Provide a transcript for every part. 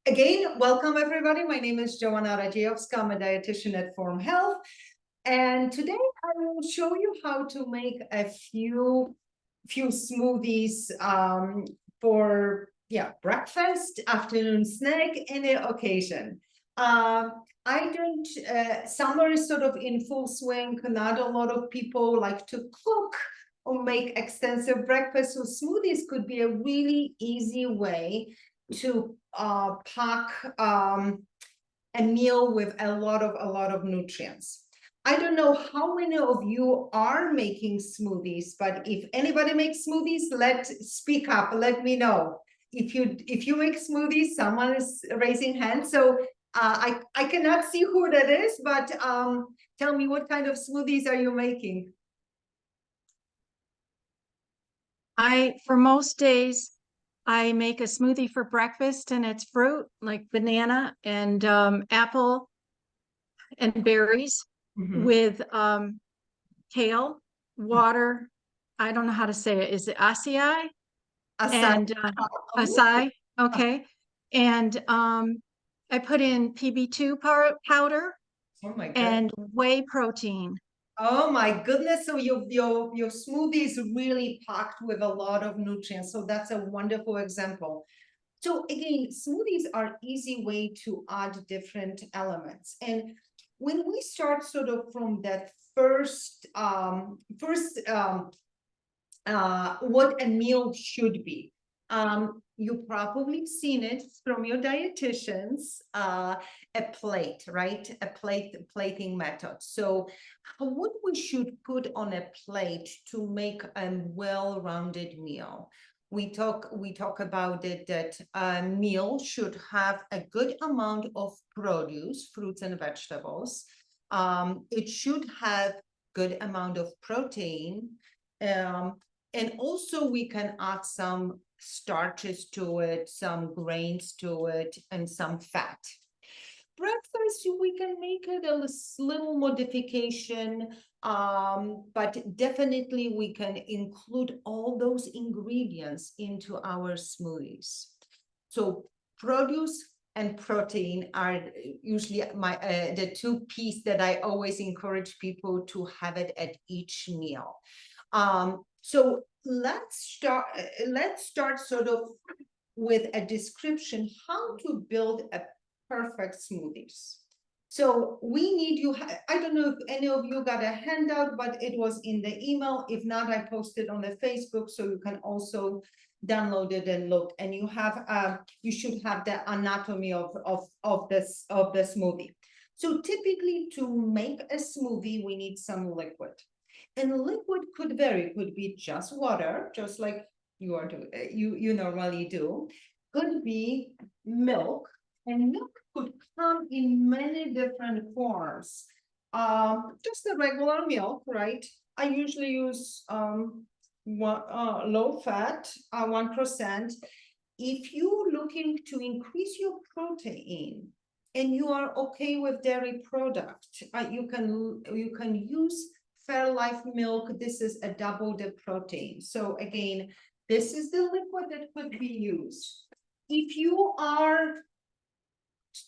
Again, welcome everybody. My name is Joanna Smoothies. I'm a dietitian at Form Health. And today I will show you how to make a few smoothies for breakfast, afternoon snack, any occasion. I don't, summer is sort of in full swing. Not a lot of people like to cook or make extensive breakfast. So smoothies could be a really easy way to pack a meal with a lot of nutrients. I don't know how many of you are making smoothies, but if anybody makes smoothies, speak up, let me know. If you make smoothies, someone is raising hands. So I cannot see who that is, but tell me, what kind of smoothies are you making? For most days, I make a smoothie for breakfast, and it's fruit like banana and apple and berries with kale, water. I don't know how to say it. Is it acai? And acai. Okay. And I put in PB2 powder and whey protein. Oh my goodness. So your smoothie is really packed with a lot of nutrients. So that's a wonderful example. So again, smoothies are easy way to add different elements. And when we start sort of from that what a meal should be. You probably seen it from your dietitians, a plate, right? A plating method. So what we should put on a plate to make a well-rounded meal. We talk about it that a meal should have a good amount of produce, fruits and vegetables. It should have good amount of protein. And also we can add some starches to it, some grains to it, and some fat. Breakfast, we can make it a little modification, but definitely we can include all those ingredients into our smoothies. So produce and protein are usually the two pieces that I always encourage people to have it at each meal. So let's start sort of with a description how to build a perfect smoothies. So we need you. I don't know if any of you got a handout, but it was in the email. If not, I posted on the Facebook, so you can also download it and look. And you should have the anatomy of the smoothie. So typically, to make a smoothie, we need some liquid. And liquid could vary, could be just water, just like you normally do, could be milk, and milk could come in many different forms. Just the regular milk, right? I usually use low fat, 1%. If you're looking to increase your protein and you are okay with dairy product, you can use Fairlife milk. This is a double the protein. So again, this is the liquid that could be used. If you are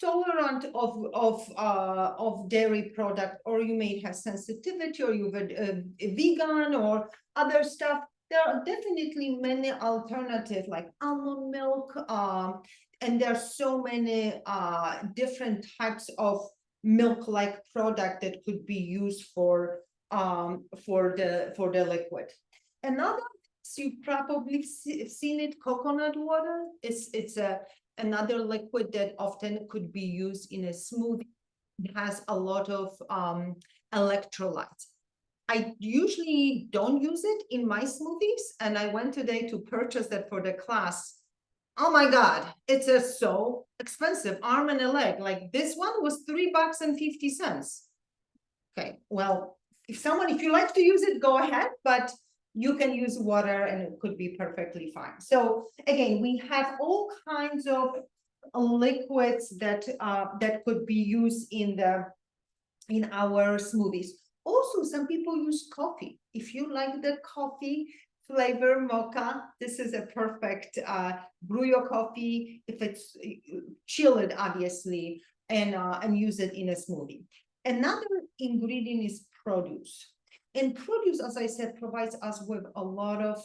tolerant of dairy product, or you may have sensitivity, or you're a vegan or other stuff, there are definitely many alternatives like almond milk, and there are so many different types of milk-like product that could be used for the liquid. Another, you've probably seen it, coconut water. It's another liquid that often could be used in a smoothie. It has a lot of electrolytes. I usually don't use it in my smoothies, and I went today to purchase that for the class. Oh my God, it's so expensive, arm and a leg. Like this one was $3.50. Okay, well, if you like to use it, go ahead, but you can use water and it could be perfectly fine. So again, we have all kinds of liquids that could be used in our smoothies. Also, some people use coffee. If you like the coffee, flavor mocha. This is a perfect brew your coffee if it's chill it obviously and use it in a smoothie. Another ingredient is produce. And produce, as I said, provides us with a lot of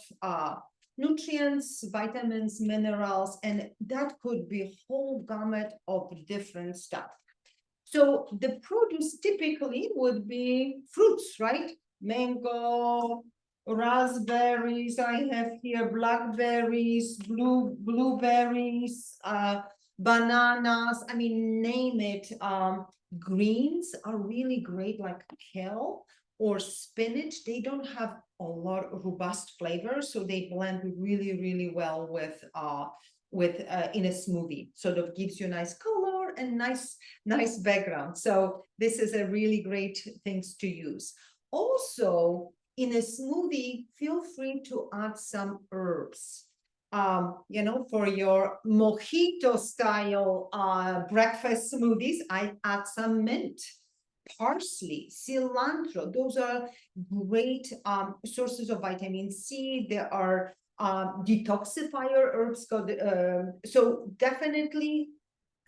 nutrients, vitamins, minerals, and that could be a whole gamut of different stuff. So the produce typically would be fruits, right? Mango, raspberries, I have here blackberries, blueberries, bananas, I mean, name it. Greens are really great, like kale or spinach. They don't have a lot of robust flavor, so they blend really, really well with in a smoothie. Sort of gives you a nice color and nice background. So this is a really great things to use. Also, in a smoothie, feel free to add some herbs. For your mojito style breakfast smoothies, I add some mint, parsley, cilantro. Those are great sources of vitamin C. There are detoxifier herbs. So definitely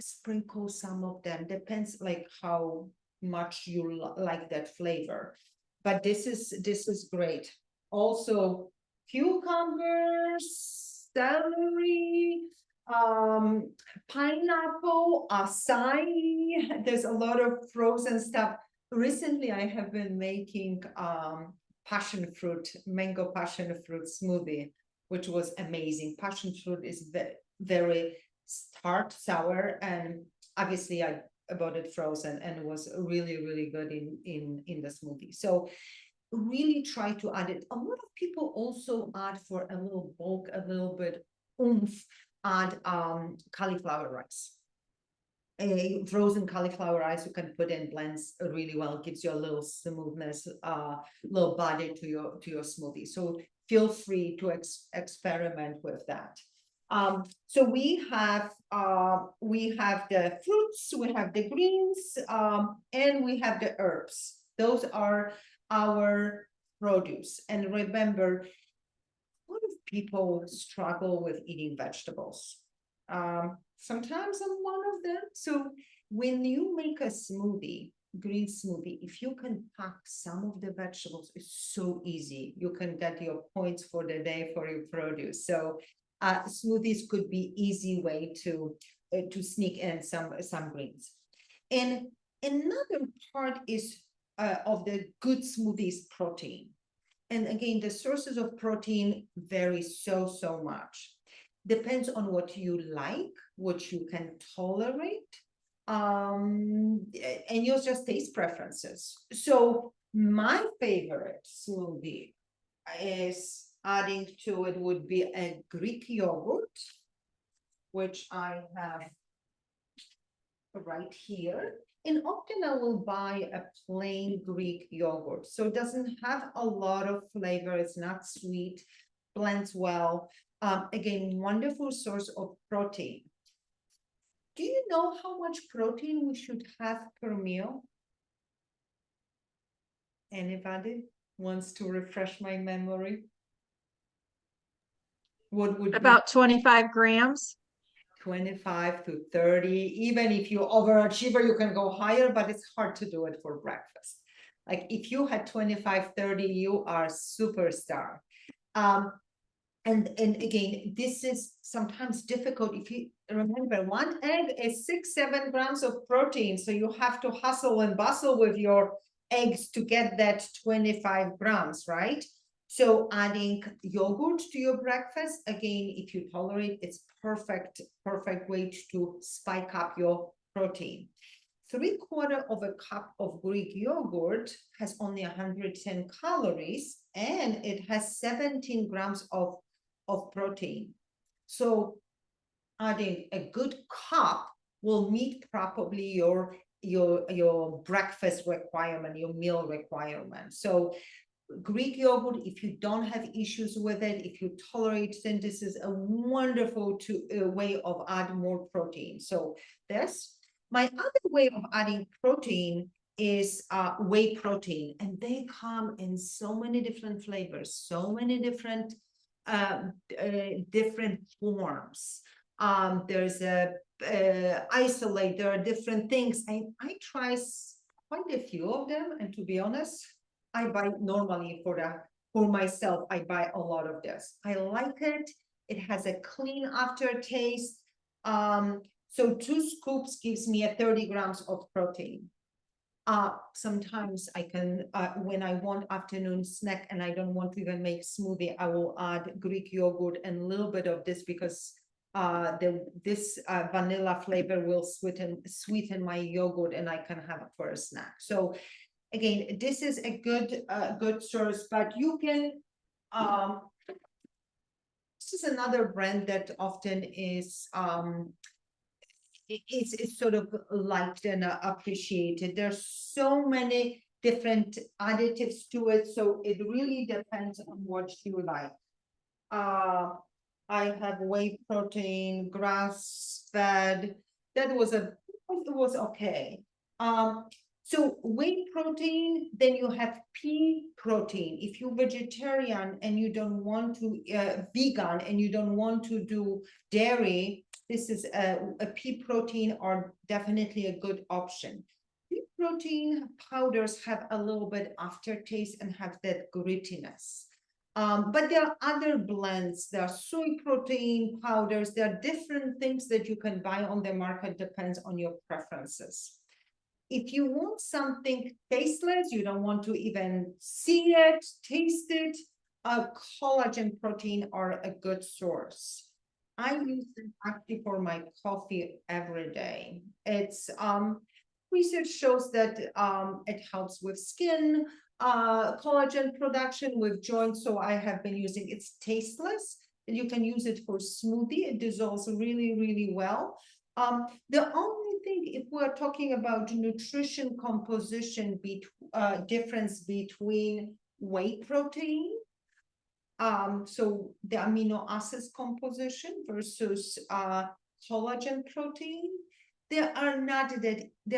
sprinkle some of them. Depends like how much you like that flavor. But this is great. Also, cucumbers, celery, pineapple, acai. There's a lot of frozen stuff. Recently, I have been making mango passion fruit smoothie, which was amazing. Passion fruit is very tart, sour, and obviously I bought it frozen and it was really, really good in the smoothie. So really try to add it. A lot of people also add for a little bulk, a little bit oomph, add cauliflower rice. A frozen cauliflower rice you can put in blends really well, gives you a little smoothness, little body to your smoothie. So feel free to experiment with that. So we have the fruits, we have the greens, and we have the herbs. Those are our produce. And remember, a lot of people struggle with eating vegetables. Sometimes I'm one of them. So when you make a green smoothie, if you can pack some of the vegetables, it's so easy. You can get your points for the day for your produce. So smoothies could be easy way to sneak in some greens. And another part is of the good smoothies protein. And again, the sources of protein vary so much. Depends on what you like, what you can tolerate, and your just taste preferences. So my favorite smoothie is adding to it would be a Greek yogurt, which I have right here. And often I will buy a plain Greek yogurt. So it doesn't have a lot of flavor. It's not sweet, blends well. Again, wonderful source of protein. Do you know how much protein we should have per meal? Anybody wants to refresh my memory? What would About 25 grams. 25 to 30. Even if you overachiever, you can go higher, but it's hard to do it for breakfast. Like if you had 25, 30, you are superstar. And again, this is sometimes difficult. If you remember, one egg is 6-7 grams of protein. So you have to hustle and bustle with your eggs to get that 25 grams, right? So adding yogurt to your breakfast, again, if you tolerate, it's perfect way to spike up your protein. 3/4 of a cup of Greek yogurt has only 110 calories and it has 17 grams of protein. So adding a good cup will meet probably your breakfast requirement, your meal requirement. So Greek yogurt, if you don't have issues with it, if you tolerate it, this is a wonderful way of adding more protein. So this, my other way of adding protein is whey protein, and they come in so many different flavors, so many different different forms. There's a isolate, there are different things. I try quite a few of them, and to be honest, I buy normally for myself, I buy a lot of this. I like it. It has a clean aftertaste. So 2 scoops gives me a 30 grams of protein. Sometimes I can, when I want afternoon snack and I don't want to even make smoothie, I will add Greek yogurt and a little bit of this because this vanilla flavor will sweeten my yogurt and I can have it for a snack. So again, this is a good source, but you can, this is another brand that often is, it's sort of liked and appreciated. There's so many different additives to it, so it really depends on what you like. I have whey protein, grass fed. It was okay. So whey protein, then you have pea protein. If you're vegetarian and you don't want to, vegan and you don't want to do dairy, this is a pea protein are definitely a good option. Pea protein powders have a little bit aftertaste and have that grittiness. But there are other blends. There are soy protein powders. There are different things that you can buy on the market, depends on your preferences. If you want something tasteless, you don't want to even see it, taste it, collagen protein are a good source. I use them actually for my coffee every day. It's research shows that it helps with skin, collagen production with joints. So I have been using it's tasteless. And you can use it for smoothie. It dissolves really, really well. The only thing, if we're talking about nutrition composition, difference between whey protein, so the amino acids composition versus collagen protein, they're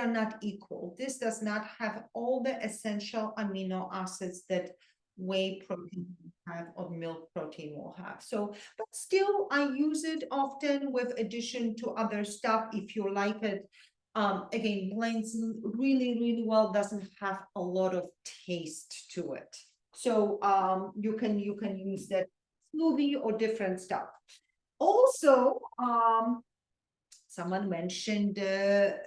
not equal. This does not have all the essential amino acids that whey protein have or milk protein will have. So, but still I use it often with addition to other stuff if you like it. Again, blends really, really well, doesn't have a lot of taste to it. So you can use that smoothie or different stuff. Also, someone mentioned the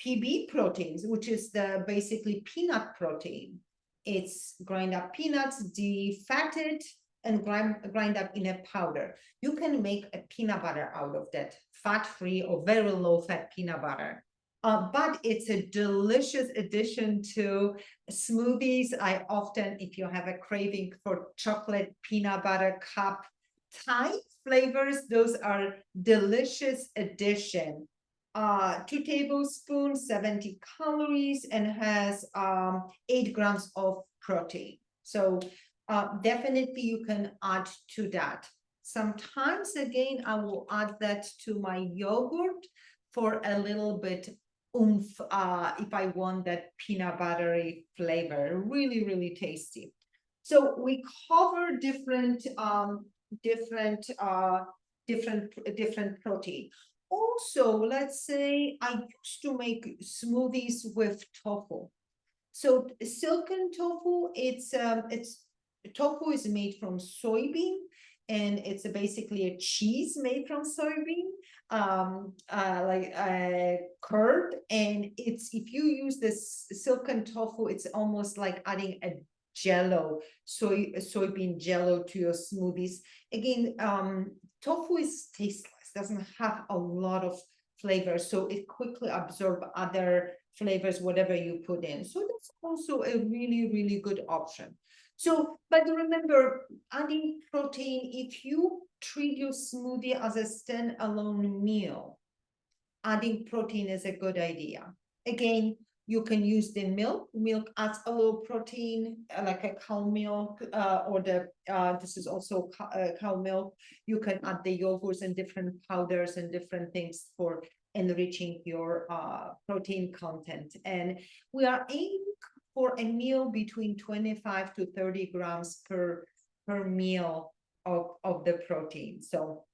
PB proteins, which is the basically peanut protein. It's grind up peanuts, defatted, and grind up in a powder. You can make a peanut butter out of that, fat-free or very low-fat peanut butter. But it's a delicious addition to smoothies. I often, if you have a craving for chocolate peanut butter cup type flavors, those are delicious addition. 2 tablespoons, 70 calories, and has 8 grams of protein. So definitely you can add to that. Sometimes again, I will add that to my yogurt for a little bit oomph, if I want that peanut buttery flavor. Really, really tasty. So we cover different protein. Also, let's say I used to make smoothies with tofu. So silken tofu, it's tofu is made from soybean, and it's basically a cheese made from soybean, like curd. And it's, if you use this silken tofu, it's almost like adding a jello, soybean jello to your smoothies. Again, tofu is tasteless, doesn't have a lot of flavor, so it quickly absorbs other flavors, whatever you put in. So that's also a really, really good option. So, but remember, adding protein, if you treat your smoothie as a standalone meal, adding protein is a good idea. Again, you can use the milk. Milk adds a little protein, like a cow milk, or this is also cow milk. You can add the yogurts and different powders and different things for enriching your protein content. And we are aiming for a meal between 25 to 30 grams per per meal of the protein. So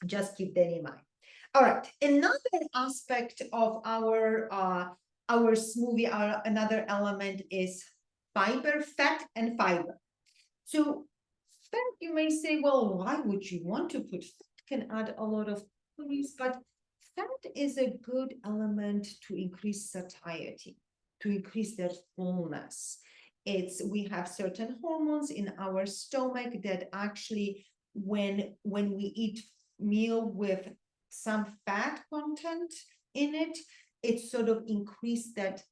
just keep that in mind. All right, another aspect of our smoothie, another element is fiber, fat, and fiber. So fat, you may say, well, why would you want to put fat? Can add a lot of calories, but fat is a good element to increase satiety, to increase that fullness. We have certain hormones in our stomach that actually, when we eat meal with some fat content in it, it sort of increase that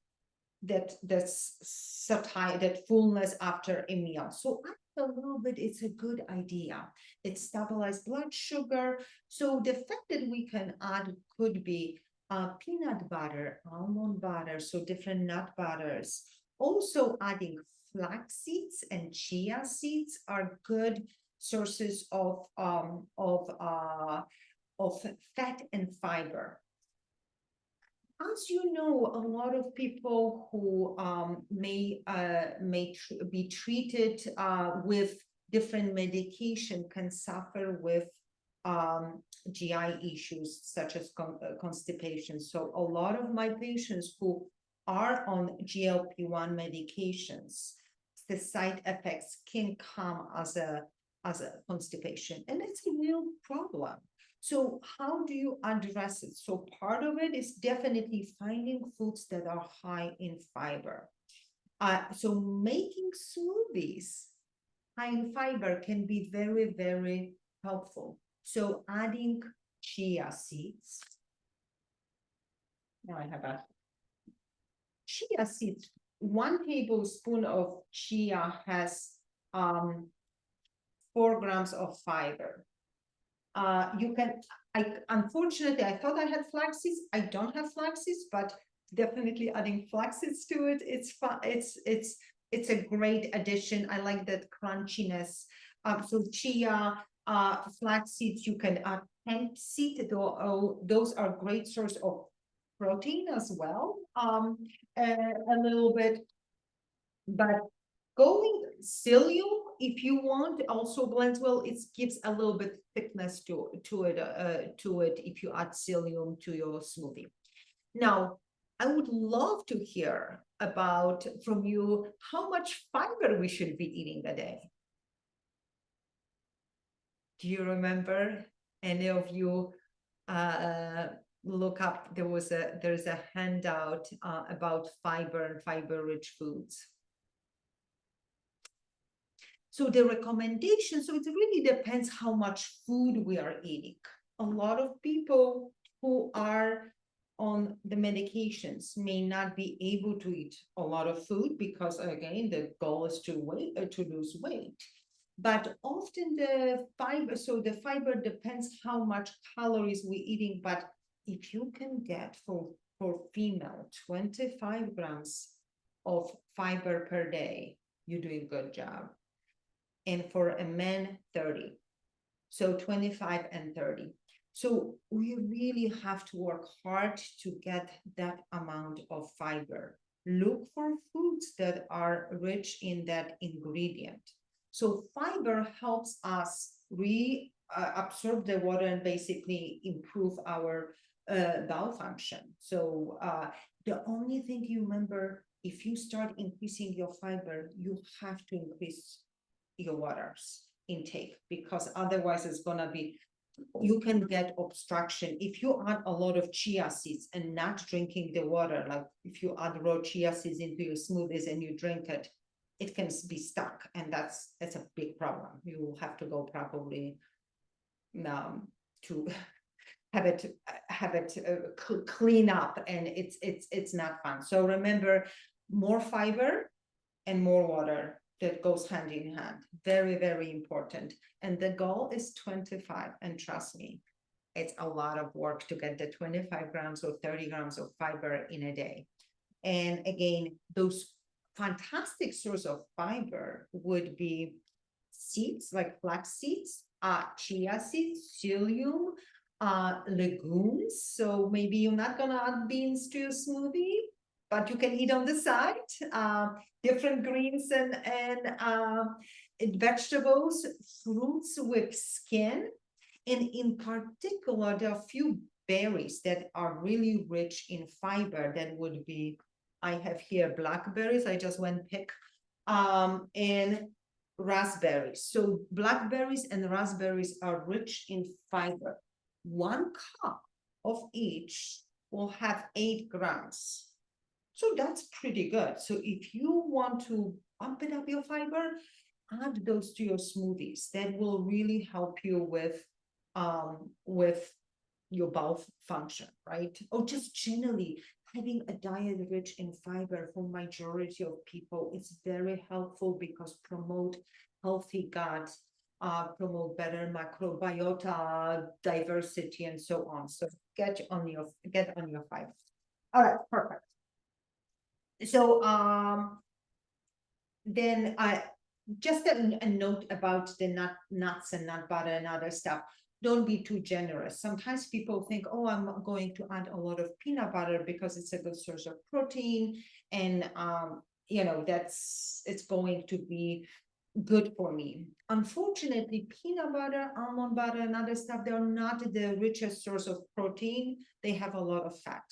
satiety, that fullness after a meal. So a little bit, it's a good idea. It stabilizes blood sugar. So the fact that we can add could be peanut butter, almond butter, so different nut butters. Also adding flax seeds and chia seeds are good sources of fat and fiber. As you know, a lot of people who may be treated with different medication can suffer with GI issues such as constipation. So a lot of my patients who are on GLP-1 medications, the side effects can come as a constipation, and it's a real problem. So how do you address it? So part of it is definitely finding foods that are high in fiber. So making smoothies high in fiber can be very, very helpful. So adding chia seeds. Now I have a chia seeds. 1 tablespoon of chia has 4 grams of fiber. Unfortunately, I thought I had flax seeds. I don't have flax seeds, but definitely adding flax seeds to it, it's fun. It's a great addition. I like that crunchiness. So chia, flax seeds, you can add hemp seed. Those are great source of protein as well. A little bit, but going psyllium, if you want, also blends well. It gives a little bit thickness to it if you add psyllium to your smoothie. Now, I would love to hear from you how much fiber we should be eating a day. Do you remember? Any of you look up? There's a handout about fiber and fiber-rich foods. So the recommendation, so it really depends how much food we are eating. A lot of people who are on the medications may not be able to eat a lot of food because, again, the goal is to lose weight. But often the fiber depends how much calories we're eating. But if you can get for female 25 grams of fiber per day, you're doing a good job. And for a man, 30. So 25 and 30. So we really have to work hard to get that amount of fiber. Look for foods that are rich in that ingredient. So fiber helps us absorb the water and basically improve our bowel function. So the only thing you remember, if you start increasing your fiber, you have to increase your water's intake, because otherwise it's gonna be, you can get obstruction. If you add a lot of chia seeds and not drinking the water, like if you add raw chia seeds into your smoothies and you drink it, it can be stuck, and that's a big problem. You will have to go probably to have it clean up, and it's not fun. So remember, more fiber and more water. That goes hand in hand. Very, very important. And the goal is 25. And trust me, it's a lot of work to get the 25 grams or 30 grams of fiber in a day. And again, those fantastic source of fiber would be seeds like flax seeds, chia seeds, psyllium, legumes. So maybe you're not gonna add beans to your smoothie, but you can eat on the side, different greens and vegetables, fruits with skin. And in particular, there are a few berries that are really rich in fiber. That would be, I have here blackberries, I just went pick, and raspberries. So blackberries and raspberries are rich in fiber. 1 cup of each will have 8 grams. So that's pretty good. So if you want to bump it up your fiber, add those to your smoothies. That will really help you with your bowel function, right? Or just generally having a diet rich in fiber for majority of people is very helpful because promote healthy gut, promote better microbiota diversity and so on. So get on your fiber. All right, perfect. So then I just a note about the nuts and nut butter and other stuff. Don't be too generous. Sometimes people think, oh, I'm going to add a lot of peanut butter because it's a good source of protein, and you know, it's going to be good for me. Unfortunately, peanut butter, almond butter, and other stuff, they're not the richest source of protein. They have a lot of fat.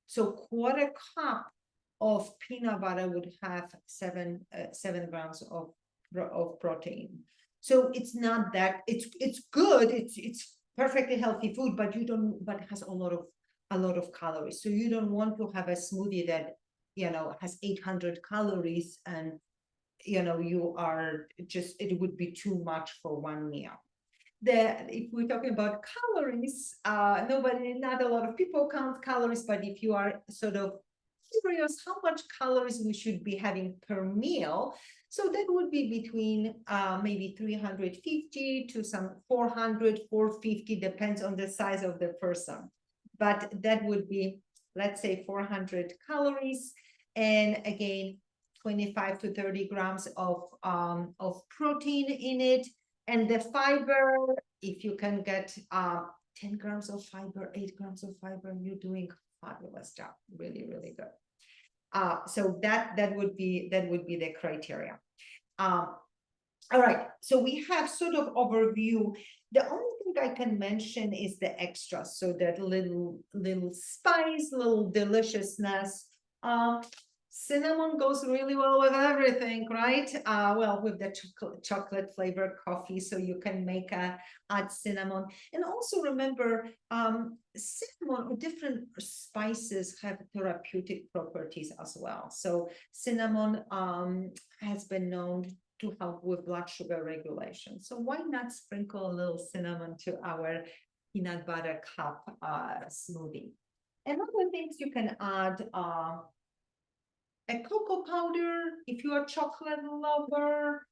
So 1/4 cup of peanut butter would have 7 grams of protein. So it's not that it's good. It's perfectly healthy food, but but it has a lot of calories. So you don't want to have a smoothie that, you know, has 800 calories, and you know, you are just, it would be too much for one meal. If we're talking about calories, not a lot of people count calories, but if you are sort of curious how much calories we should be having per meal, so that would be between maybe 350 to some 400, 450, depends on the size of the person. But that would be, let's say, 400 calories. And again, 25 to 30 grams of protein in it. And the fiber, if you can get 10 grams of fiber, 8 grams of fiber, you're doing a fabulous job. Really, really good. So that would be the criteria. All right, so we have sort of overview. The only thing I can mention is the extras. So that little spice, little deliciousness. Cinnamon goes really well with everything, right? Well, with the chocolate flavored coffee, so you can add cinnamon. And also remember, cinnamon or different spices have therapeutic properties as well. So cinnamon has been known to help with blood sugar regulation. So why not sprinkle a little cinnamon to our peanut butter cup smoothie? And other things you can add a cocoa powder, if you're a chocolate lover,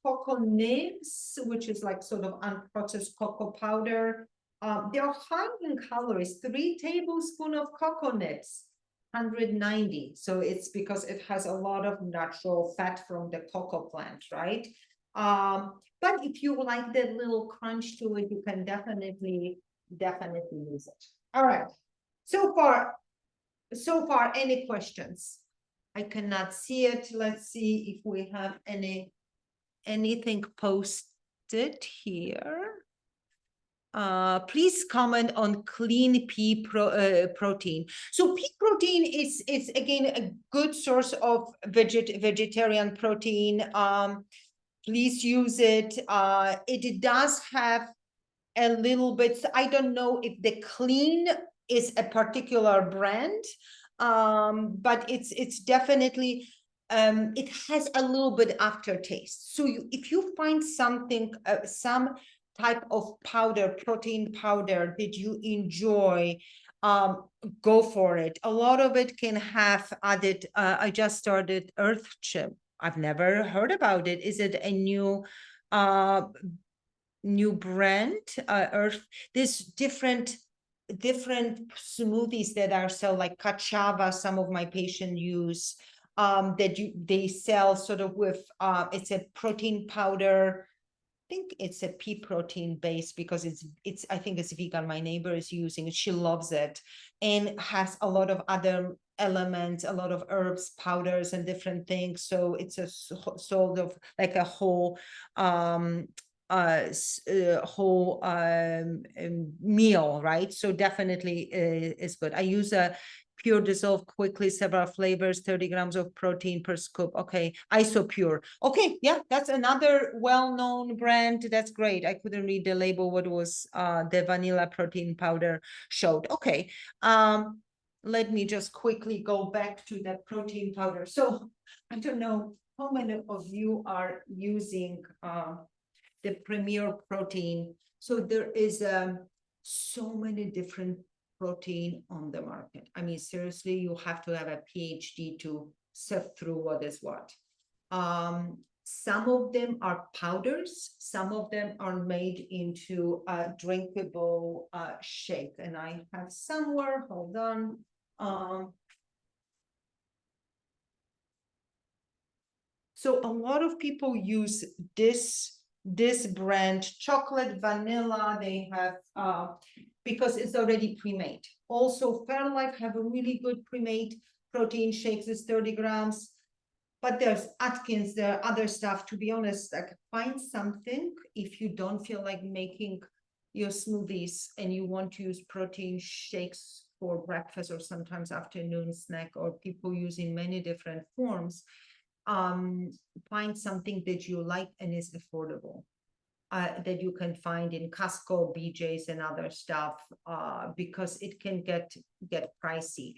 cocoa nibs, which is like sort of unprocessed cocoa powder. They are high in calories. 3 tablespoons of cocoa nibs, 190. So it's because it has a lot of natural fat from the cocoa plant, right? But if you like that little crunch to it, you can definitely use it. All right. So far, any questions? I cannot see it. Let's see if we have anything posted here. Please comment on clean pea protein. So pea protein is again a good source of vegetarian protein. Please use it. It does have a little bit. I don't know if the clean is a particular brand, but it's definitely it has a little bit aftertaste. So if you find something, some type of powder, protein powder that you enjoy, go for it. A lot of it can have added. I just started Earth Chip. I've never heard about it. Is it a new brand? Earth. There's different smoothies that are sold, like Kachava, some of my patients use, they sell sort of with it's a protein powder. I think it's a pea protein base because I think it's vegan. My neighbor is using it, she loves it, and has a lot of other elements, a lot of herbs, powders, and different things. So it's a sort of like a whole meal, right? So definitely is good. I use a pure dissolve quickly, several flavors, 30 grams of protein per scoop. Okay, Isopure. Okay, yeah, that's another well-known brand. That's great. I couldn't read the label. What was the vanilla protein powder showed. Okay, let me just quickly go back to that protein powder. So I don't know how many of you are using the Premier protein. So there is so many different protein on the market. I mean, seriously, you have to have a PhD to sift through what is what. Some of them are powders, some of them are made into a drinkable shake. And I have somewhere, hold on. So a lot of people use this brand, chocolate, vanilla, they have, because it's already pre-made. Also, Fairlife have a really good pre-made protein shakes, is 30 grams. But there's Atkins, there are other stuff. To be honest, like find something if you don't feel like making your smoothies and you want to use protein shakes for breakfast or sometimes afternoon snack, or people using many different forms. Find something that you like and is affordable. That you can find in Costco, BJ's, and other stuff, because it can get pricey.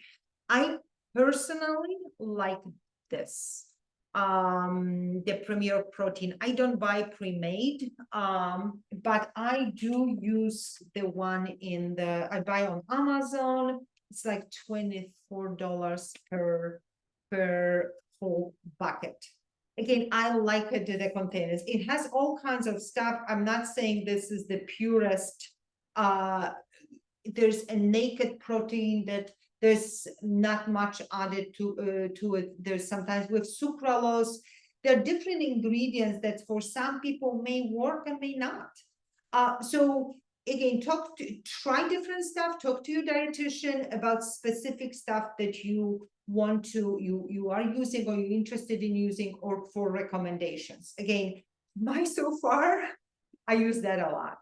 I personally like this, the Premier protein. I don't buy pre-made, but I do use the one I buy on Amazon. It's like $24 per whole bucket. Again, I like it to the containers. It has all kinds of stuff. I'm not saying this is the purest. There's a naked protein that there's not much added to it. There's sometimes with sucralose. There are different ingredients that for some people may work and may not. So again, try different stuff, talk to your dietitian about specific stuff that you want to, you are using or you're interested in using, or for recommendations. Again, so far, I use that a lot.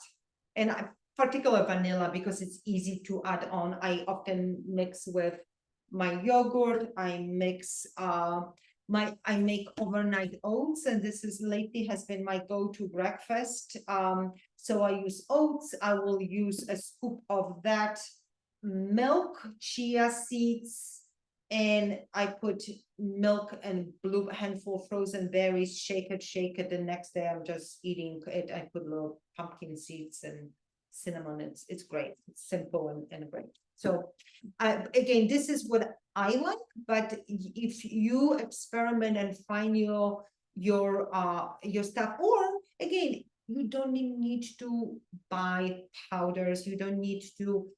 And particular vanilla, because it's easy to add on. I often mix with my yogurt. I mix I make overnight oats, and this is lately has been my go-to breakfast. So I use oats. I will use a scoop of that, milk, chia seeds, and I put milk and handful frozen berries, shake it. The next day I'm just eating it. I put little pumpkin seeds and cinnamon. It's great. It's simple and great. So again, this is what I like, but if you experiment and find your stuff, or again, you don't need to buy powders. You don't need to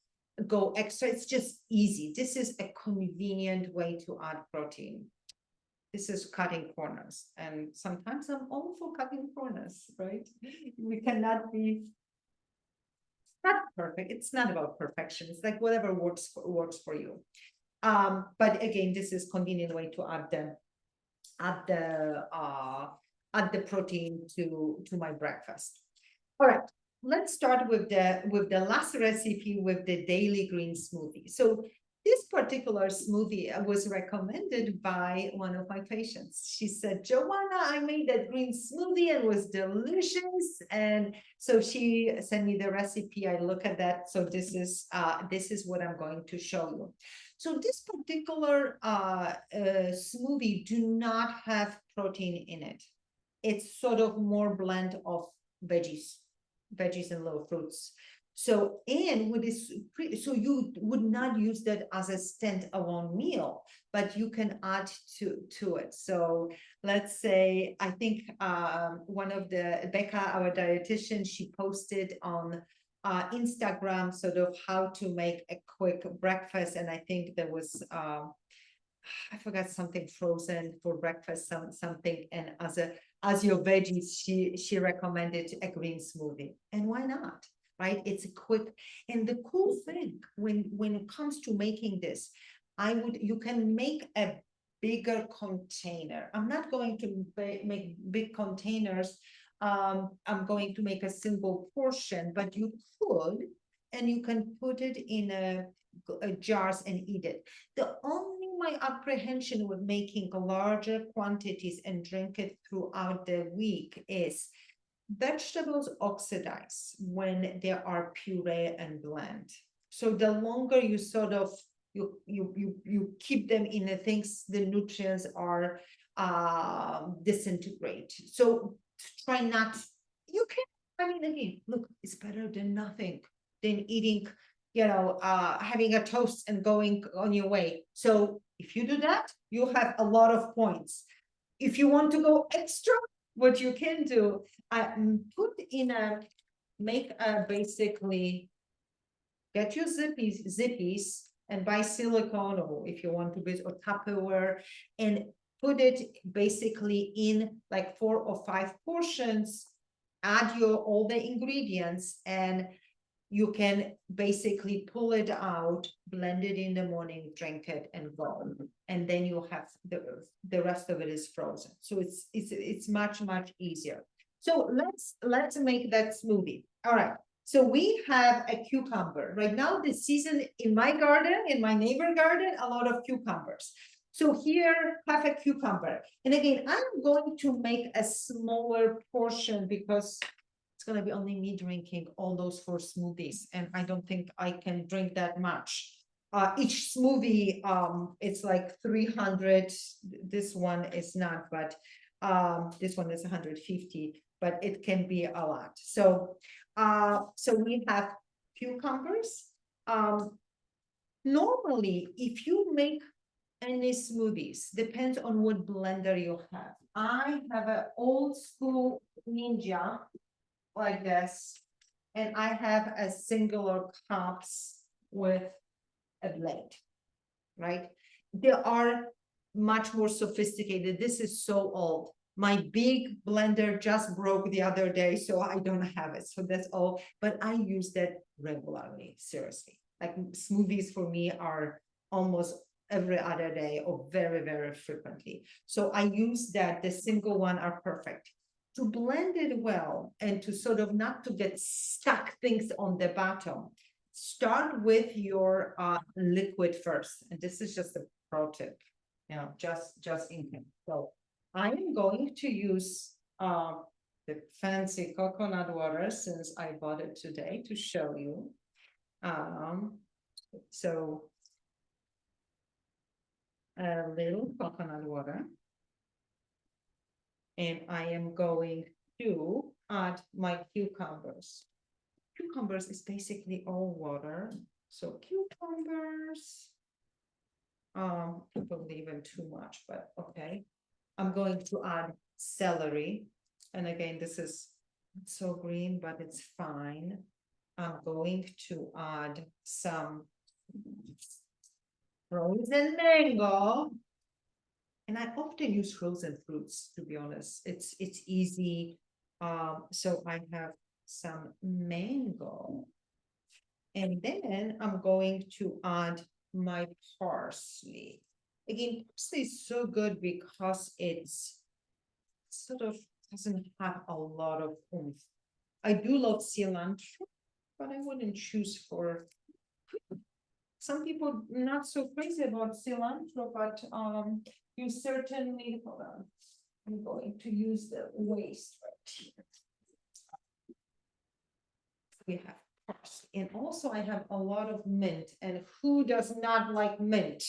go extra. It's just easy. This is a convenient way to add protein. This is cutting corners, and sometimes I'm all for cutting corners, right? We cannot be not perfect. It's not about perfection. It's like whatever works for you. But again, this is convenient way to add the protein to my breakfast. All right, let's start with the last recipe, with the daily green smoothie. So this particular smoothie was recommended by one of my patients. She said, Joanna, I made that green smoothie and it was delicious. And so she sent me the recipe. I look at that. So this is what I'm going to show you. So this particular smoothie do not have protein in it. It's sort of more blend of veggies and little fruits. So, and with this, so you would not use that as a standalone meal, but you can add to it. So let's say, I think one of Becca, our dietitian, she posted on Instagram sort of how to make a quick breakfast. And I think there was, I forgot something frozen for breakfast, something, and as your veggies, she recommended a green smoothie. And why not? Right? It's a quick, and the cool thing when it comes to making this, you can make a bigger container. I'm not going to make big containers. I'm going to make a single portion, but you could, and you can put it in a jars and eat it. The only my apprehension with making larger quantities and drink it throughout the week is vegetables oxidize when they are puree and blend. So the longer you sort of you keep them in the things, the nutrients are disintegrate. So try not, you can, I mean, again, look, it's better than nothing, than eating, having a toast and going on your way. So if you do that, you have a lot of points. If you want to go extra, what you can do, make a basically, get your zippies and buy silicone, or if you want to be, or Tupperware, and put it basically in like 4 or 5 portions, add all the ingredients, and you can basically pull it out, blend it in the morning, drink it, and go. And then you have the rest of it is frozen. So it's much easier. So let's make that smoothie. All right. So we have a cucumber. Right now, this season in my garden, in my neighbor garden, a lot of cucumbers. So here, have a cucumber. And again, I'm going to make a smaller portion because it's going to be only me drinking all those 4 smoothies, and I don't think I can drink that much. Each smoothie, it's like 300. This one is not, but this one is 150, but it can be a lot. So we have cucumbers. Normally, if you make any smoothies, depends on what blender you have. I have an old school Ninja like this, and I have a singular cups with a blade, right? They are much more sophisticated. This is so old. My big blender just broke the other day, so I don't have it. So that's all, but I use that regularly, seriously. Like smoothies for me are almost every other day or very frequently. So I use that, the single one are perfect. To blend it well and to sort of not to get stuck things on the bottom, start with your liquid first. And this is just a pro tip, just in case. So I am going to use the fancy coconut water, since I bought it today, to show you. So a little coconut water. And I am going to add my cucumbers. Cucumbers is basically all water. So cucumbers, probably even too much, but okay. I'm going to add celery. And again, this is so green, but it's fine. I'm going to add some frozen mango. And I often use frozen fruits, to be honest. It's easy. So I have some mango. And then I'm going to add my parsley. Again, parsley is so good because it's sort of doesn't have a lot of oomph. I do love cilantro, but I wouldn't choose for some people not so crazy about cilantro, but you certainly, hold on, I'm going to use the waste right here. We have parsley, and also I have a lot of mint, and who does not like mint?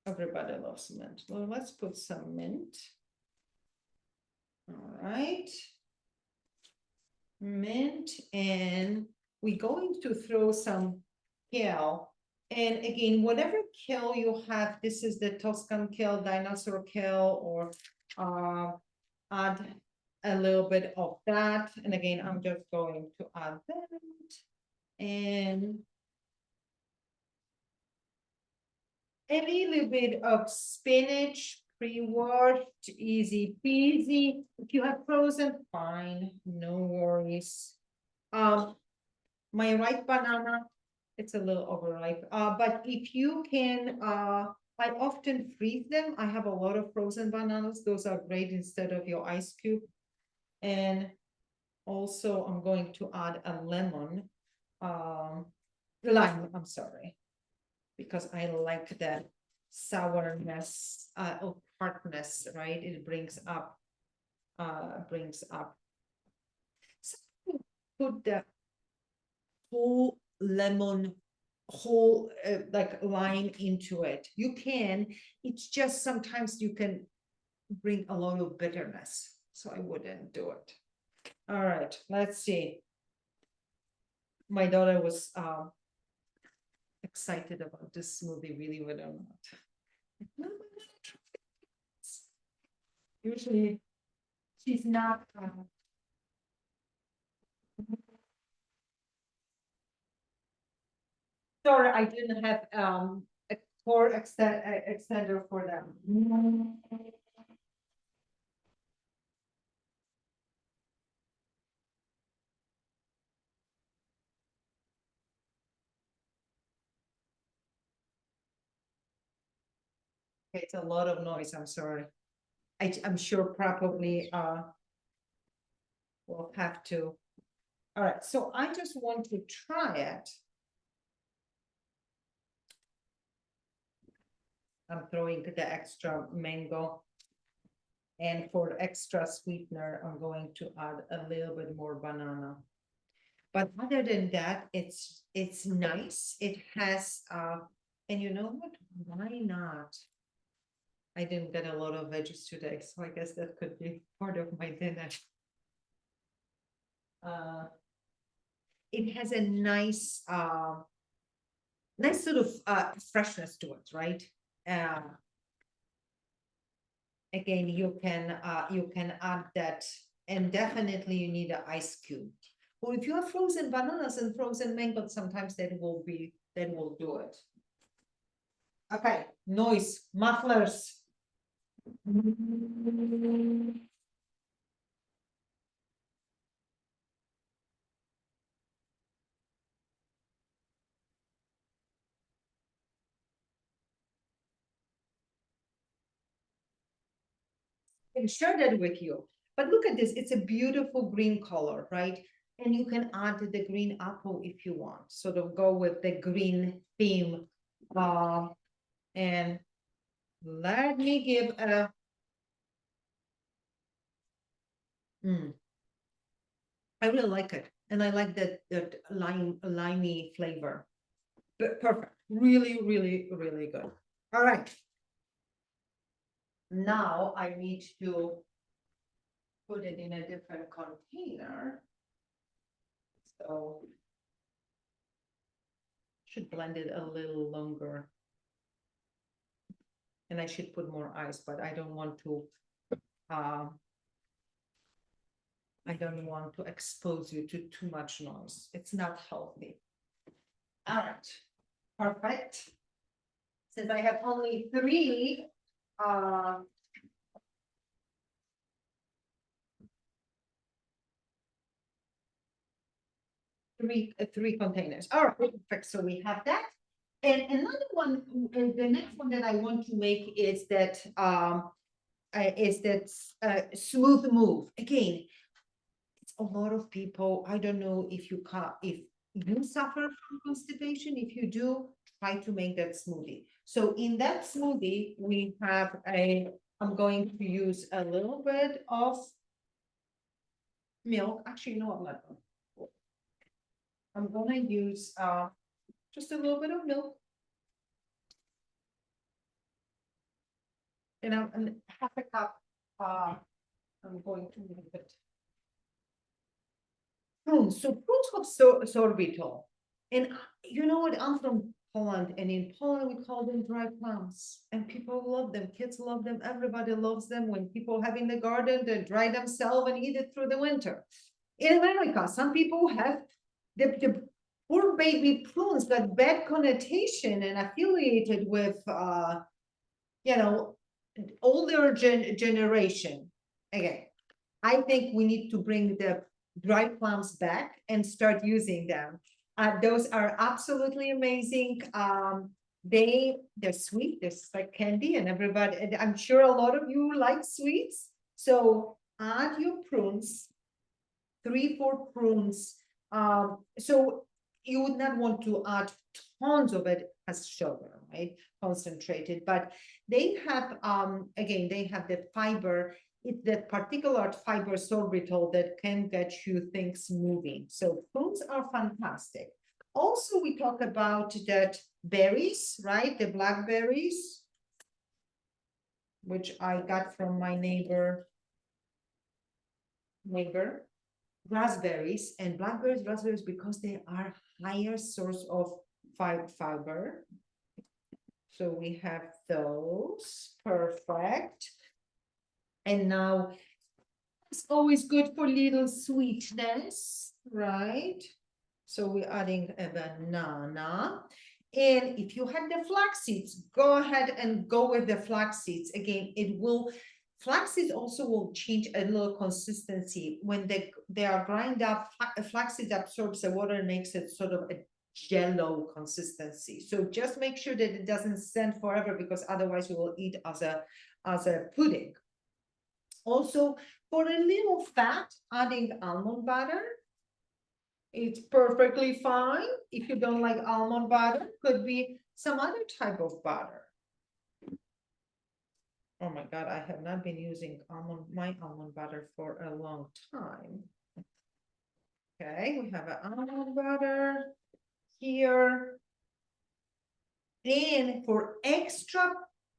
Everybody loves mint. Well, let's put some mint. All right. Mint, and we're going to throw some kale. And again, whatever kale you have, this is the Tuscan kale, dinosaur kale, or add a little bit of that. And again, I'm just going to add that. And a little bit of spinach, pre-washed, easy peasy. If you have frozen, fine, no worries. My ripe banana, It's a little overripe, but if you can, I often freeze them. I have a lot of frozen bananas. Those are great instead of your ice cube. And also I'm going to add a lemon, lime, I'm sorry. Because I like that sourness, or tartness, right? It brings up. So put the whole lemon, whole like lime into it. You can, it's just sometimes you can bring a lot of bitterness, so I wouldn't do it. All right, let's see. My daughter was excited about this smoothie, really, but I'm not. No, I'm gonna try this. Usually she's not. Sorry, I didn't have a core extender for them. It's a lot of noise, I'm sorry. I'm sure probably we'll have to. All right, so I just want to try it. I'm throwing the extra mango. And for extra sweetener, I'm going to add a little bit more banana. But other than that, it's nice. It has and you know what? Why not? I didn't get a lot of veggies today, so I guess that could be part of my dinner. It has a nice nice sort of freshness to it, right? Again, you can add that, and definitely you need an ice cube. Or if you have frozen bananas and frozen mangoes, sometimes that will do it. Okay, noise, mufflers. I can share that with you. But look at this, it's a beautiful green color, right? And you can add the green apple if you want, sort of go with the green theme. And let me give a I really like it, and I like that limey flavor. But perfect, really, really, really good. All right. Now I need to put it in a different container. So should blend it a little longer. And I should put more ice, but I don't want to expose you to too much noise. It's not healthy. All right, perfect. Since I have only three three containers. All right, perfect. So we have that. And another one, the next one that I want to make is that smooth move. Again, it's a lot of people. I don't know if you suffer from constipation. If you do, try to make that smoothie. So in that smoothie, we have I'm going to use a little bit of milk. Actually, no, I'm not. I'm gonna use just a little bit of milk. And half a cup, I'm going to move it. Prunes, so prunes have sorbitol. And you know what, I'm from Poland, and in Poland we call them dry plums. And people love them, kids love them, everybody loves them. When people have in the garden, they dry themselves and eat it through the winter. In America, some people have the poor baby prunes got bad connotation and affiliated with you know, older generation. Again, I think we need to bring the dry plums back and start using them. Those are absolutely amazing. They're sweet, they're just like candy, and everybody, and I'm sure a lot of you like sweets. So add your prunes, 3, 4 prunes. So you would not want to add tons of it as sugar, right? Concentrated, but they have, again, they have the fiber. It's that particular fiber sorbitol that can get you things moving. So prunes are fantastic. Also, we talk about that berries, right? The blackberries, which I got from my neighbor. Raspberries and blackberries, raspberries, because they are higher source of fiber. So we have those, perfect. And now it's always good for little sweetness, right? So we're adding a banana. And if you had the flax seeds, go ahead and go with the flax seeds. Again, flax seeds also will change a little consistency. When they are grind up, flax seeds absorbs the water and makes it sort of a jello consistency. So just make sure that it doesn't stand forever, because otherwise you will eat as a pudding. Also, for a little fat, adding almond butter. It's perfectly fine. If you don't like almond butter, could be some other type of butter. Oh my God, I have not been using my almond butter for a long time. Okay, we have an almond butter here. And for extra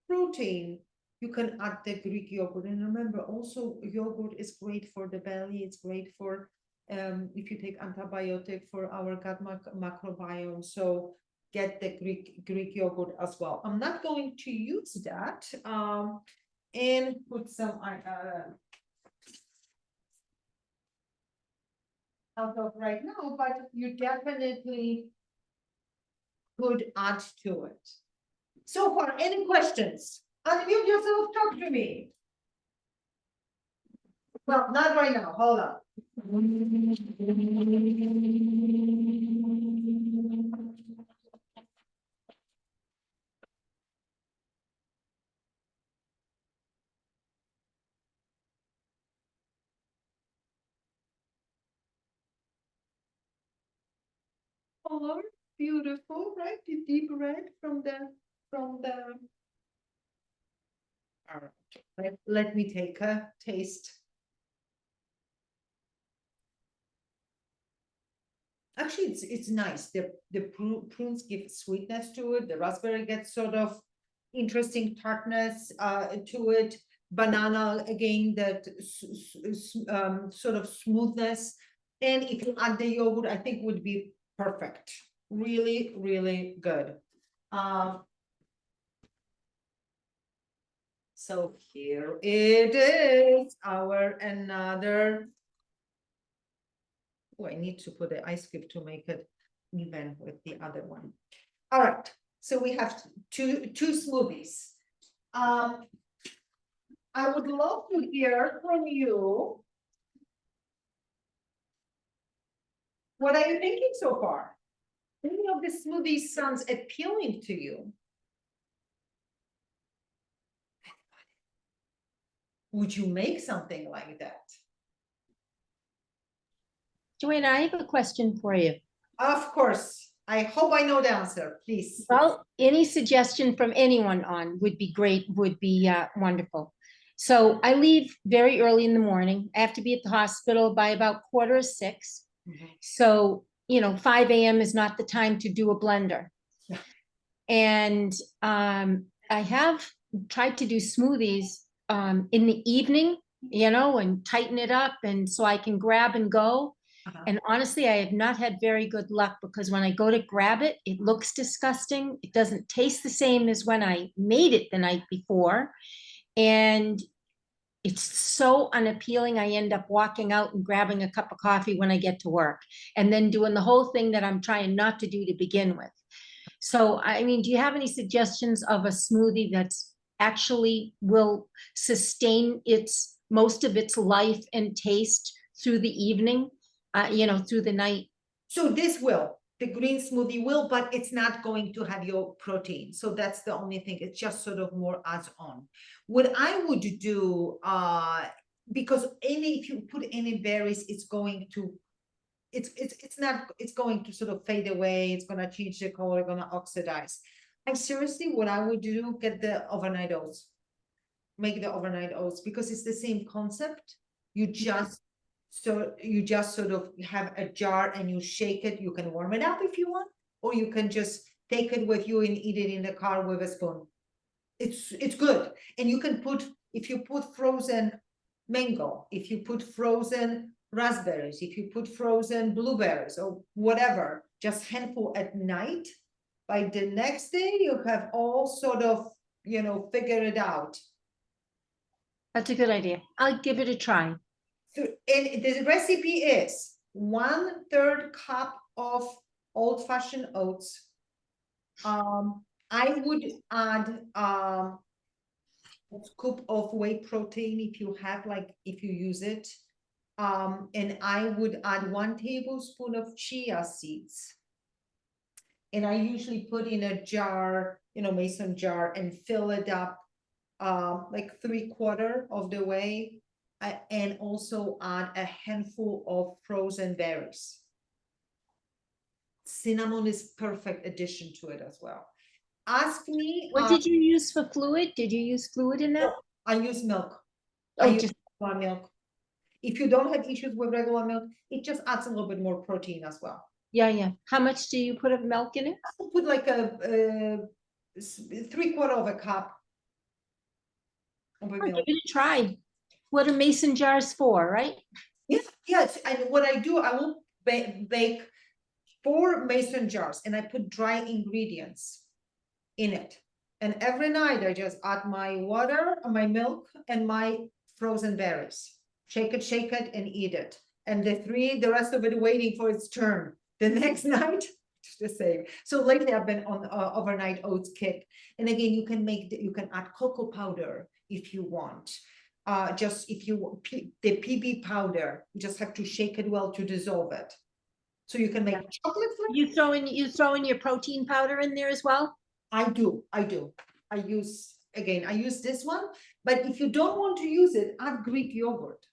protein, you can add the Greek yogurt. And remember, also yogurt is great for the belly. It's great for if you take antibiotic for our gut microbiome. So get the Greek yogurt as well. I'm not going to use that and put some out of right now, but you definitely could add to it. So far, any questions? Unmute yourself, talk to me. Well, not right now, hold on. Color, beautiful, right? The deep red from the. All right, let me take a taste. Actually, it's nice. The prunes give sweetness to it. The raspberry gets sort of interesting tartness to it. Banana, again, that sort of smoothness. And if you add the yogurt, I think would be perfect. Really, really good. So here it is, our another. Oh, I need to put the ice cube to make it even with the other one. All right, so we have two smoothies. I would love to hear from you. What are you thinking so far? Any of the smoothies sounds appealing to you? Would you make something like that? Joanna, I have a question for you. Of course. I hope I know the answer, please. Well, any suggestion from anyone on would be great, would be wonderful. So I leave very early in the morning. I have to be at the hospital by about 5:45. So, 5 a.m. is not the time to do a blender. Yeah. And I have tried to do smoothies in the evening, and tighten it up, and so I can grab and go. And honestly, I have not had very good luck, because when I go to grab it, it looks disgusting. It doesn't taste the same as when I made it the night before. And it's so unappealing. I end up walking out and grabbing a cup of coffee when I get to work, and then doing the whole thing that I'm trying not to do to begin with. So, I mean, do you have any suggestions of a smoothie that's actually will sustain most of its life and taste through the evening? Through the night? So this will. the green smoothie will, but it's not going to have your protein. So that's the only thing. It's just sort of more adds on. What I would do, because if you put any berries, it's going to, it's going to sort of fade away. It's going to change the color, going to oxidize. I seriously, what I would do, get the overnight oats, make the overnight oats, because it's the same concept. You just sort of have a jar and you shake it. You can warm it up if you want, or you can just take it with you and eat it in the car with a spoon. It's good. And you can put, if you put frozen mango, if you put frozen raspberries, if you put frozen blueberries or whatever, just handful at night, by the next day you have all sort of, figure it out. That's a good idea. I'll give it a try. So, and the recipe is 1/3 cup of old-fashioned oats. I would add a scoop of whey protein if you have, if you use it. And I would add 1 tablespoon of chia seeds. And I usually put in a jar, mason jar, and fill it up like 3/4 of the way. And also add a handful of frozen berries. Cinnamon is perfect addition to it as well. Ask me. What did you use for fluid? Did you use fluid in that? I use milk. Oh, I use just regular milk. If you don't have issues with regular milk, it just adds a little bit more protein as well. yeah. How much do you put of milk in it? I'll put like a 3/4 of a cup of I'll milk. give it a try. What are mason jars for, right? Yes, and what I do, I will bake 4 mason jars, and I put dry ingredients in it. And every night I just add my water, my milk, and my frozen berries. Shake it, and eat it. And the rest of it waiting for its turn. The next night, it's the same. So lately I've been on overnight oats kick. And again, you can add cocoa powder if you want. Just if you the PB powder, you just have to shake it well to dissolve it. So you can make chocolate flavor. You throw in your protein powder in there as well? I do. I use this one, but if you don't want to use it, add Greek yogurt.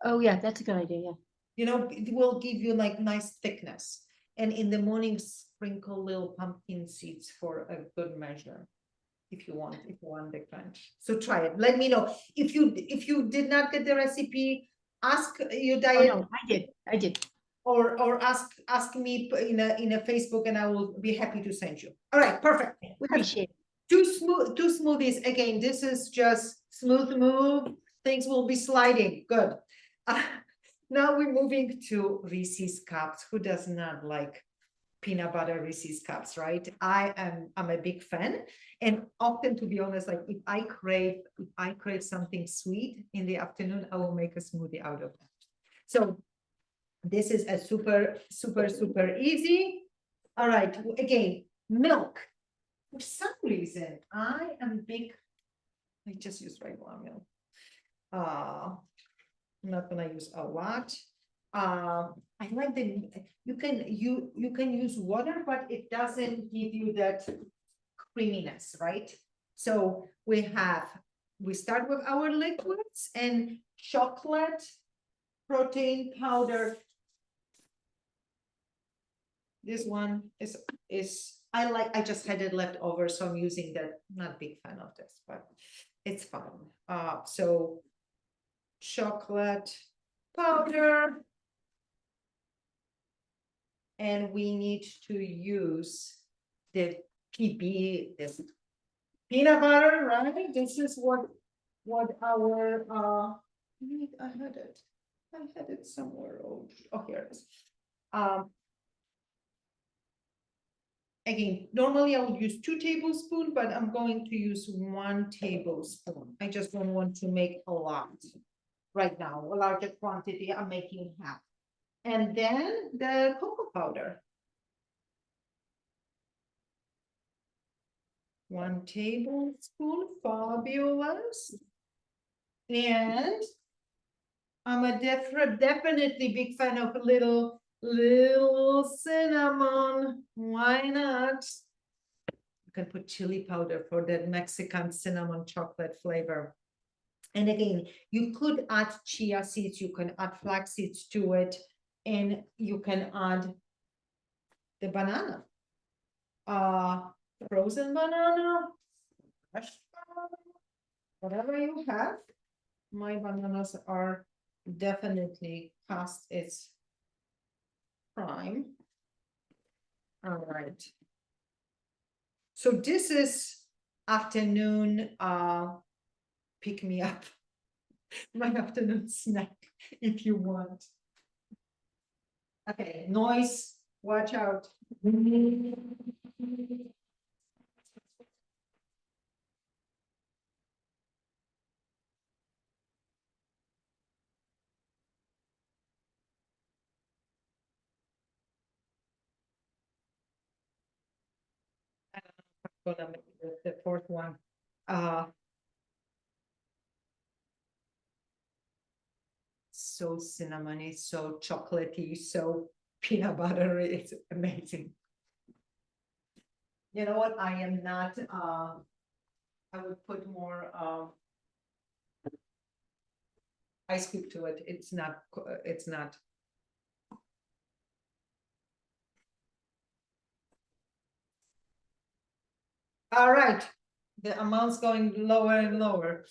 Oh yeah, that's a good idea, yeah. It will give you like nice thickness. And in the morning, sprinkle little pumpkin seeds for a good measure. If you want the crunch. So try it. Let me know. If you did not get the recipe, ask your diet. Oh, no, I did. Or ask me in a Facebook, and I will be happy to send you. All right, perfect. We have Appreciate it. two smoothies. Again, this is just smooth move. Things will be sliding. Good. Now we're moving to Reese's cups. Who does not like peanut butter Reese's cups, right? I'm a big fan. And often, to be honest, like if I crave something sweet in the afternoon, I will make a smoothie out of that. So this is a super easy. All right, again, milk. For some reason, I just use regular milk. I'm not gonna use a lot. I like you can use water, but it doesn't give you that creaminess, right? So we start with our liquids and chocolate, protein powder. This one is I just had it left over, so I'm using that. Not a big fan of this, but it's fine. So chocolate powder. And we need to use the PB, this peanut butter, right? This is what our I had it somewhere. Oh, here it is. Again, normally I would use 2 tablespoons, but I'm going to use 1 tablespoon. I just don't want to make a lot right now. A larger quantity, I'm making half. And then the cocoa powder. 1 tablespoon, fabulous. And I'm a definitely big fan of a little little cinnamon, why not? You can put chili powder for that Mexican cinnamon chocolate flavor. And again, you could add chia seeds, you can add flax seeds to it, and you can add the banana. Frozen banana, fresh banana, whatever you have. My bananas are definitely past its prime. All right. So this is afternoon, pick me up. My afternoon snack, if you want. Okay, noise, watch out. Gonna make the fourth one. So cinnamony, so chocolatey, so peanut buttery. It's amazing. You know what? I am not. I would put more ice cube to it. It's not. It's not. All right, the amount's going lower and lower.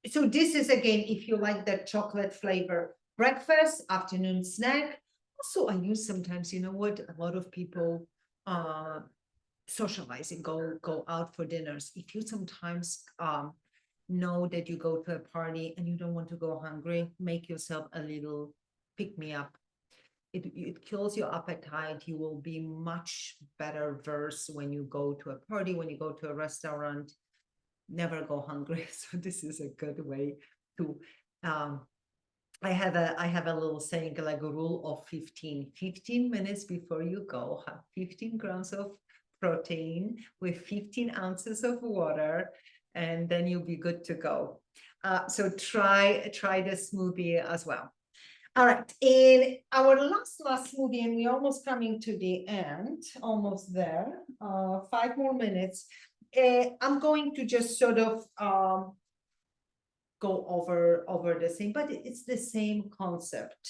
So this is again, if you like that chocolate flavor, breakfast, afternoon snack. Also, I use sometimes, you know what, a lot of people socializing, go out for dinners. If you sometimes know that you go to a party and you don't want to go hungry, make yourself a little pick-me-up. It kills your appetite. You will be much better versed when you go to a party, when you go to a restaurant. Never go hungry. So this is a good way to I have a little saying, like a rule of 15 minutes before you go, have 15 grams of protein with 15 ounces of water, and then you'll be good to go. So try the smoothie as well. All right, in our last smoothie, and we're almost coming to the end, almost there, 5 more minutes. I'm going to just sort of go over the same, but it's the same concept.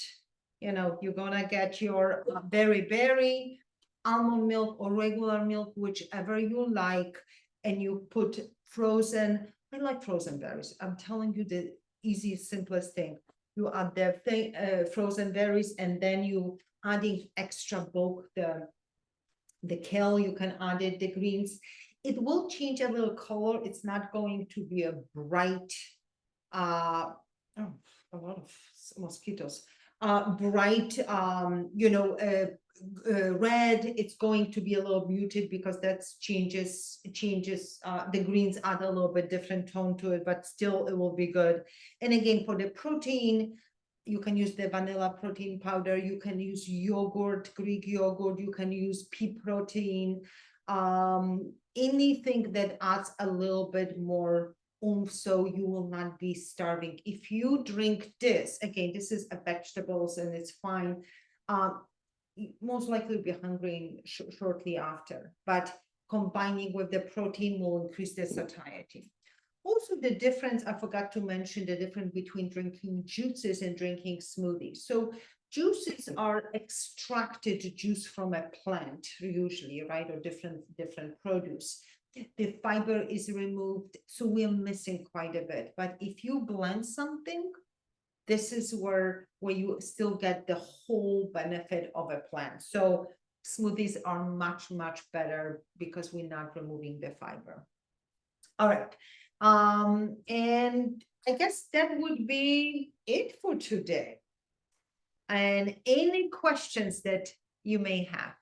You know, you're gonna get your berry, almond milk or regular milk, whichever you like, and you put frozen. I like frozen berries. I'm telling you the easiest, simplest thing. You add the frozen berries, and then you adding extra bulk the kale. You can add it, the greens. It will change a little color. It's not going to be a bright oh, a lot of mosquitoes. Bright, red. It's going to be a little muted because that's changes. The greens add a little bit different tone to it, but still it will be good. And again, for the protein, you can use the vanilla protein powder. You can use yogurt, Greek yogurt. You can use pea protein. Anything that adds a little bit more oomph, so you will not be starving. If you drink this, again, this is a vegetables and it's fine. Most likely be hungry shortly after, but combining with the protein will increase the satiety. Also, the difference, I forgot to mention the difference between drinking juices and drinking smoothies. So juices are extracted juice from a plant, usually, right? Or different produce. The fiber is removed, so we're missing quite a bit. But if you blend something, this is where you still get the whole benefit of a plant. So smoothies are much better because we're not removing the fiber. All right. And I guess that would be it for today. And any questions that you may have.